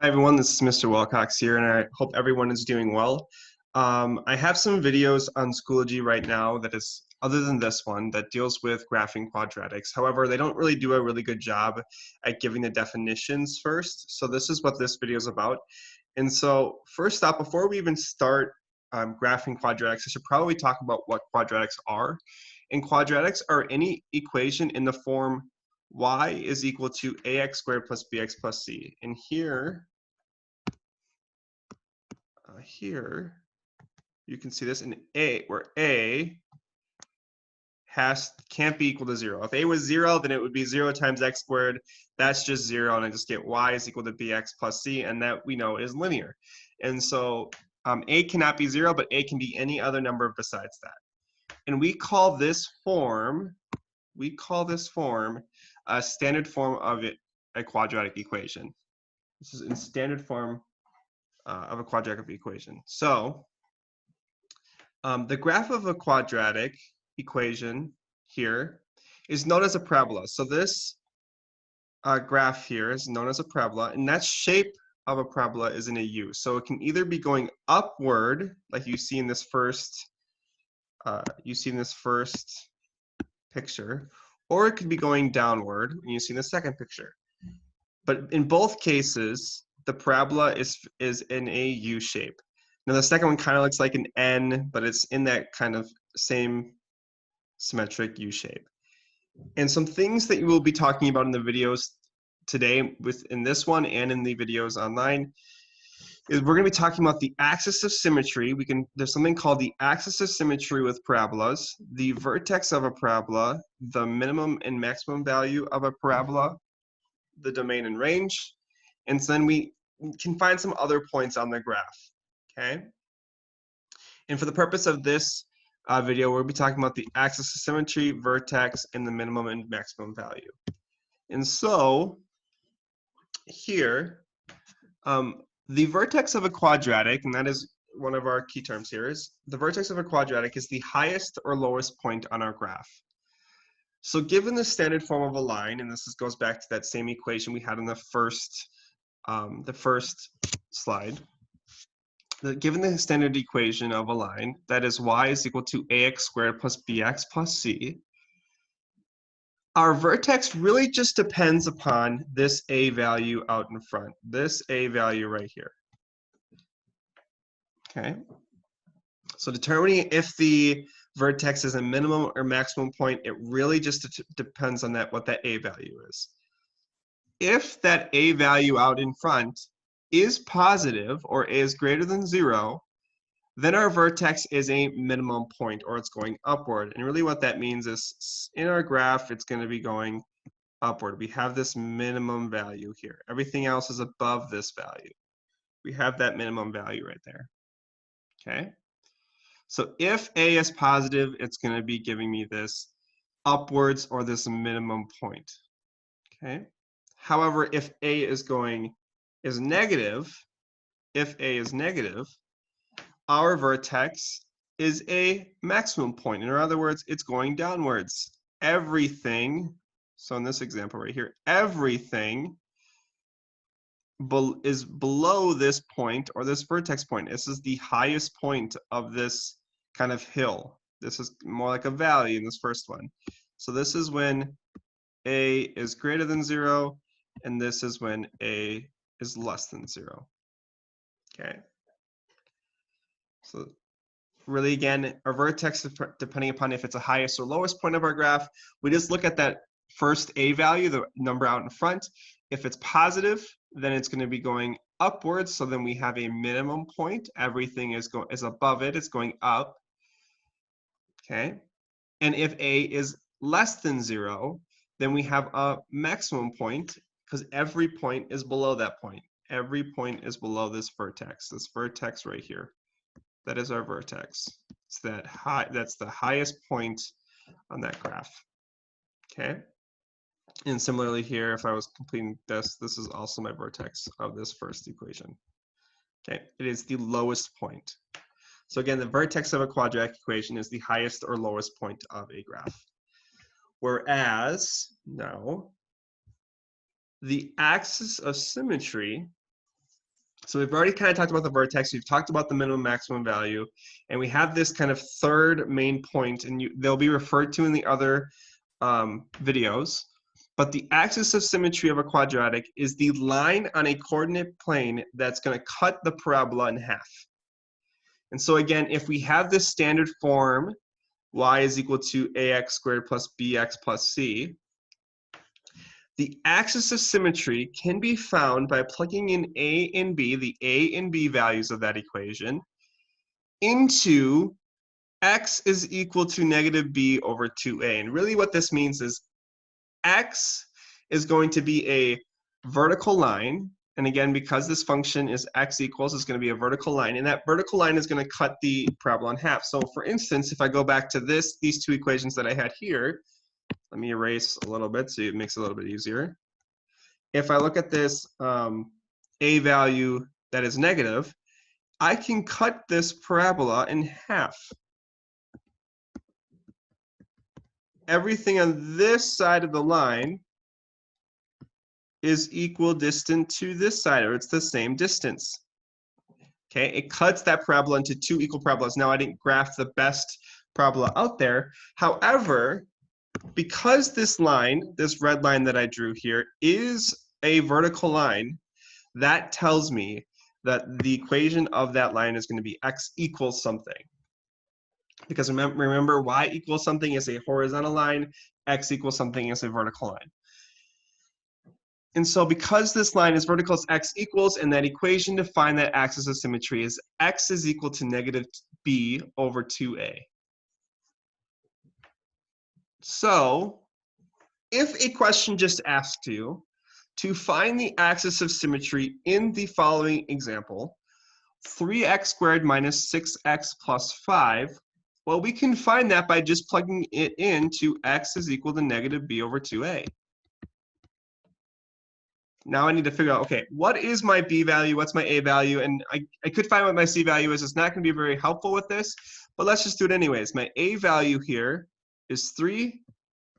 Hi everyone, this is Mr. Wilcox here, and I hope everyone is doing well. I have some videos on Schoology right now that is, other than this one, that deals with graphing quadratics. However, they don't really do a really good job at giving the definitions first, so this is what this video is about. And so first up, before we even start graphing quadratics, I should probably talk about what quadratics are. And quadratics are any equation in the form y is equal to ax squared plus bx plus c. And here you can see this in a, where a can't be equal to 0. If a was 0, then it would be 0 times x squared. That's just 0, and I just get y is equal to bx plus c, and that we know is linear. And so a cannot be 0, but a can be any other number besides that. And we call this form a standard form of a quadratic equation. This is in standard form of a quadratic equation. So the graph of a quadratic equation here is known as a parabola. So this graph here is known as a parabola, and that shape of a parabola is in a U. So it can either be going upward, like you see in this first picture, or it could be going downward, and you see in the second picture. But in both cases, the parabola is in a U shape. Now the second one kind of looks like an N, but it's in that kind of same symmetric U shape. And some things that you will be talking about in the videos today, in this one and in the videos online, is we're going to be talking about the axis of symmetry. There's something called the axis of symmetry with parabolas, the vertex of a parabola, the minimum and maximum value of a parabola, the domain and range, and so then we can find some other points on the graph. Okay. And for the purpose of this video, we'll be talking about the axis of symmetry, vertex, and the minimum and maximum value. And so here, the vertex of a quadratic, and that is one of our key terms here, is the vertex of a quadratic is the highest or lowest point on our graph. So given the standard form of a line, and this goes back to that same equation we had in the first slide, given the standard equation of a line, that is y is equal to ax squared plus bx plus c, our vertex really just depends upon this a value out in front, this a value right here. Okay. So determining if the vertex is a minimum or maximum point, it really just depends on what that a value is. If that a value out in front is positive or is greater than 0, then our vertex is a minimum point, or it's going upward. And really what that means is in our graph, it's going to be going upward. We have this minimum value here. Everything else is above this value. We have that minimum value right there. Okay. So if a is positive, it's going to be giving me this upwards or this minimum point. Okay. However, if a is negative, our vertex is a maximum point. In other words, it's going downwards. Everything, so in this example right here, everything is below this point or this vertex point. This is the highest point of this kind of hill. This is more like a valley in this first one. So this is when a is greater than 0, and this is when a is less than 0. Okay. So really, again, our vertex, depending upon if it's a highest or lowest point of our graph, we just look at that first a value, the number out in front. If it's positive, then it's going to be going upwards. So then we have a minimum point. Everything is above it. It's going up. Okay. And if a is less than 0, then we have a maximum point, because every point is below that point. Every point is below this vertex right here. That is our vertex. It's that's the highest point on that graph. Okay. And similarly here, if I was completing this is also my vertex of this first equation. Okay. It is the lowest point. So again, the vertex of a quadratic equation is the highest or lowest point of a graph. Whereas now, the axis of symmetry So we've already kind of talked about the vertex, we've talked about the minimum maximum value, and we have this kind of third main point, and they'll be referred to in the other videos. But the axis of symmetry of a quadratic is the line on a coordinate plane that's going to cut the parabola in half. And so again, if we have this standard form, y is equal to ax squared plus bx plus c, the axis of symmetry can be found by plugging in a and b, the a and b values of that equation, into x is equal to negative b over 2a. And really what this means is x is going to be a vertical line. And again, because this function is x equals, it's going to be a vertical line. And that vertical line is going to cut the parabola in half. So for instance, if I go back to these two equations that I had here, let me erase a little bit so it makes it a little bit easier. If I look at this a value that is negative, I can cut this parabola in half. Everything on this side of the line is equal distant to this side, or it's the same distance. Okay, it cuts that parabola into two equal parabolas. Now I didn't graph the best parabola out there. However, because this line, this red line that I drew here, is a vertical line, that tells me that the equation of that line is going to be x equals something. Because remember, y equals something is a horizontal line, x equals something is a vertical line. And so because this line is vertical, it's x equals, and that equation to find that axis of symmetry is x is equal to negative b over 2a. So if a question just asked you to find the axis of symmetry in the following example, 3x squared minus 6x plus 5, well, we can find that by just plugging it into x is equal to negative b over 2a. Now I need to figure out, okay, what is my b value, what's my a value, and I could find what my c value is. It's not going to be very helpful with this, but let's just do it anyways. My a value here is 3.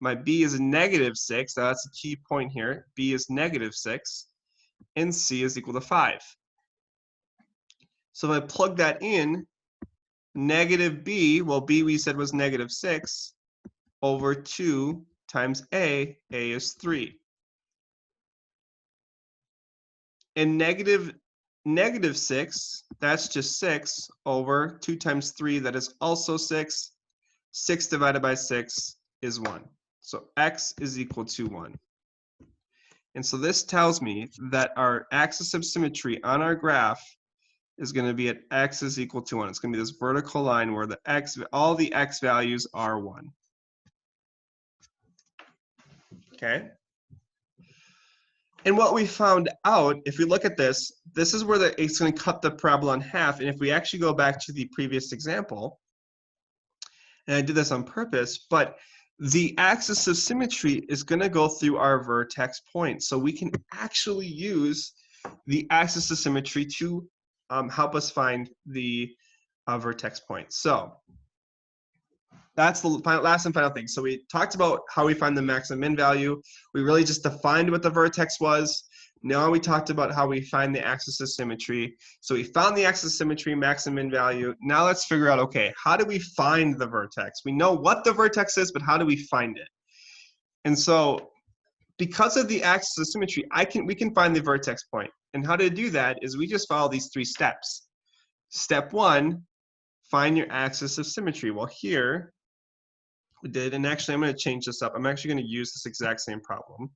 My b is negative 6. Now that's a key point here. B is negative 6, and c is equal to 5. So if I plug that in, negative b, well, b we said was negative 6, over 2 times a is 3. And negative 6, that's just 6, over 2 times 3, that is also 6. 6 divided by 6 is 1. So x is equal to 1. And so this tells me that our axis of symmetry on our graph is going to be at x is equal to 1. It's going to be this vertical line where all the x values are 1. Okay? And what we found out, if we look at this, this is where it's going to cut the parabola in half. And if we actually go back to the previous example, and I did this on purpose, but the axis of symmetry is going to go through our vertex point. So we can actually use the axis of symmetry to help us find the vertex point. So that's the last and final thing. So we talked about how we find the max and min value. We really just defined what the vertex was. Now we talked about how we find the axis of symmetry. So we found the axis of symmetry, max and min value. Now let's figure out, okay, how do we find the vertex? We know what the vertex is, but how do we find it? And so because of the axis of symmetry, we can find the vertex point. And how to do that is we just follow these 3 steps. Step 1, find your axis of symmetry. Well, here we did, and actually I'm going to change this up. I'm actually going to use this exact same problem.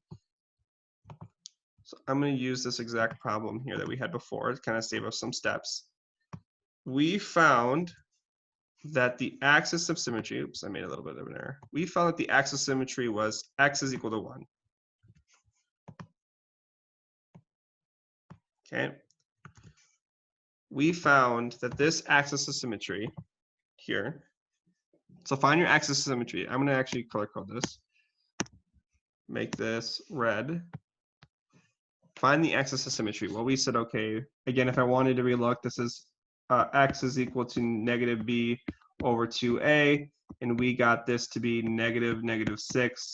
So I'm going to use this exact problem here that we had before to kind of save us some steps. We found that the axis of symmetry, oops, I made a little bit of an error. We found that the axis of symmetry was x is equal to 1. Okay. We found that this axis of symmetry here, so find your axis of symmetry. I'm going to actually color code this. Make this red. Find the axis of symmetry. Well, we said, okay, again, if I wanted to relook, this is x is equal to negative b over 2a, and we got this to be negative 6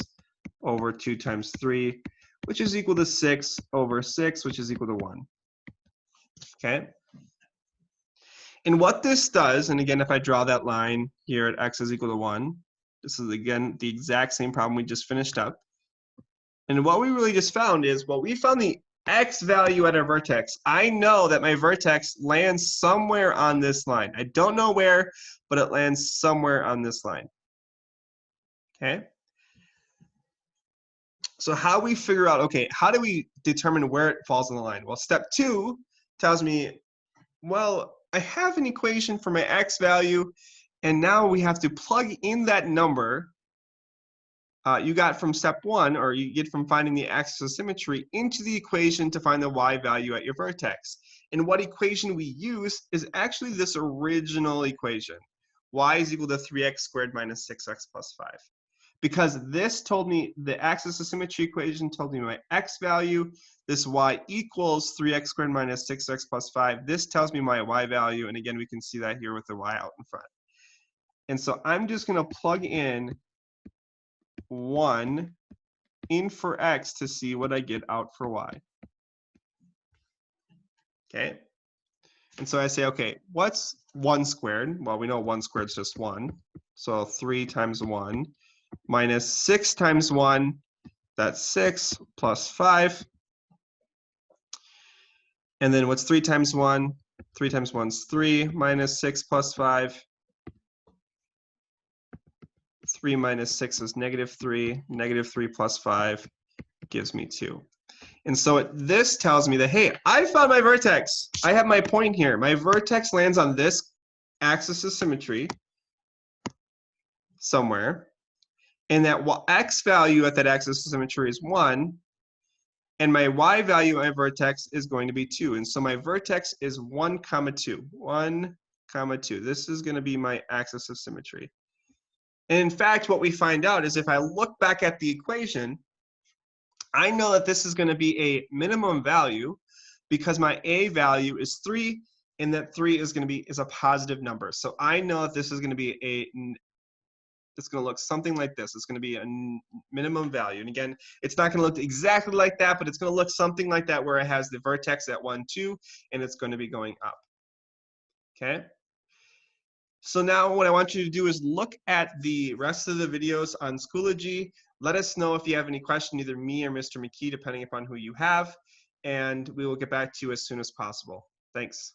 over 2 times 3, which is equal to 6 over 6, which is equal to 1. okay? And what this does, and again, if I draw that line here at x is equal to 1, this is again the exact same problem we just finished up. And what we really just found is, well, we found the x value at our vertex. I know that my vertex lands somewhere on this line. I don't know where, but it lands somewhere on this line. Okay? So how we figure out, okay, how do we determine where it falls on the line? Well, step 2 tells me, well, I have an equation for my x value, and now we have to plug in that number you got from step 1, or you get from finding the axis of symmetry, into the equation to find the y value at your vertex. And what equation we use is actually this original equation. Y is equal to 3x squared minus 6x plus 5. Because this told me, the axis of symmetry equation told me my x value, this y equals 3x squared minus 6x plus 5. This tells me my y value, and again, we can see that here with the y out in front. And so I'm just going to plug in 1 in for x to see what I get out for y. Okay? And so I say, okay, what's 1 squared? Well, we know 1 squared is just 1. So 3 times 1 minus 6 times 1, that's 6 plus 5. And then what's 3 times 1? 3 times 1 is 3 minus 6 plus 5. 3 minus 6 is -3. -3 plus 5 gives me 2. And so this tells me that, hey, I found my vertex. I have my point here. My vertex lands on this axis of symmetry somewhere. And that x value at that axis of symmetry is 1. And my y value at my vertex is going to be 2. And so my vertex is 1, 2. 1, 2. This is going to be my axis of symmetry. And in fact, what we find out is if I look back at the equation, I know that this is going to be a minimum value because my a value is 3, and that 3 is going to be a positive number. So I know that this is going to be it's going to look something like this. It's going to be a minimum value. And again, it's not going to look exactly like that, but it's going to look something like that where it has the vertex at 1, 2, and it's going to be going up. Okay? So now what I want you to do is look at the rest of the videos on Schoology. Let us know if you have any question, either me or Mr. McKee, depending upon who you have, and we will get back to you as soon as possible. Thanks.